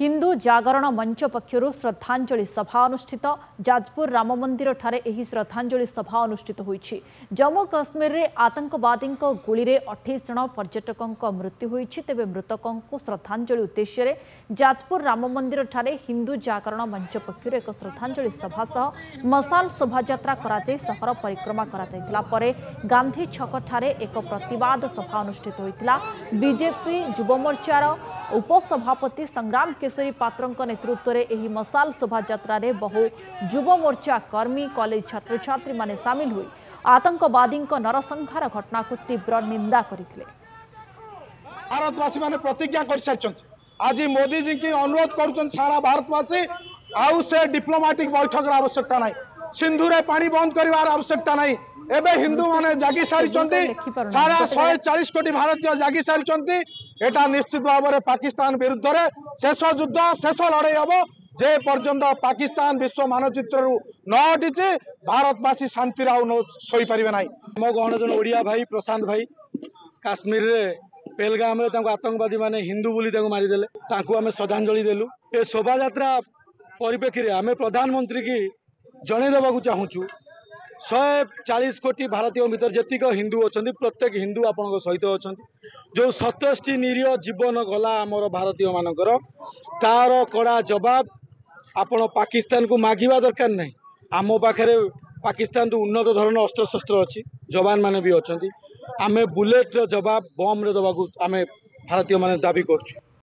हिंदू जागरण मंच पक्षर श्रद्धांजलि सभा अनुष्ठित जाजपुर राम मंदिर ठारे एही श्रद्धांजलि सभा अनुष्ठित होईछि। जम्मू काश्मीर रे आतंकवादी गुली रे 28 जन पर्यटकों मृत्यु होईछि। तेबे मृतकों को श्रद्धांजलि उद्देश्य रे जाजपुर राम मंदिर ठारे हिंदू जागरण मंच पक्षर एक श्रद्धांजलि सभा सह मसाल शोभायात्रा कराଯାଇ सहर परिक्रमा कराଯାଇଥିଲା परे गांधी छक ठारे एक प्रतिवाद सभा अनुष्ठित होईतिला। बीजेपी युव मोर्चार उपसभापति संग्राम केशरी पात्र नेतृत्व में एही मसाल शोभायात्रा रे बहु युव मोर्चा कर्मी कॉलेज छात्र छात्री माने सामिल हुई आतंकवादी नरसंहार घटना को तीव्र निंदा करथिले। भारतवासी माने प्रतिज्ञा कर सारछन आज मोदी जी की अनुरोध करुछन सारा भारतवासी आउ से डिप्लोमेटिक बैठक आवश्यकता नहीं, सिंधुरे पानी बंद करिवार आवश्यकता नहीं। एबे हिंदू माने जागी सारिचंती सारा 140 कोटी भारतीय जागी सारिचंती। एटा निश्चित भाव में पाकिस्तान विरुद्ध रे शेष युद्ध शेष लड़ाई हम जे पर्यंत पाकिस्तान विश्व मानचित्र न हटिचे भारतवासी शांति शोई पारे ना। मो गहण जन ओडिया भाई प्रशांत भाई काश्मीर रे पहलगाम रे आतंकवादी माने हिंदू बोली मारिदेले आम श्रद्धांजलि देलु। ए शोभा यात्रा परिप्रेक्षी आम प्रधानमंत्री की जनईदेवा चाहूँ 140 कोटी भारतीय भीतर जेतिक हिंदू अच्छा प्रत्येक हिंदू आपण सहित अच्छा जो 27 निरीह जीवन गला आमर भारतीय मानकर तार कड़ा जवाब आपण पाकिस्तान को मागिबा दरकार नहीं। आम पाखे पाकिस्तान तो उन्नत धरण अस्त्र शस्त्र अच्छी जवान माने भी अच्छा आम बुलेट जवाब बम रे दबाकू आम भारतीय माने दाबी करछु।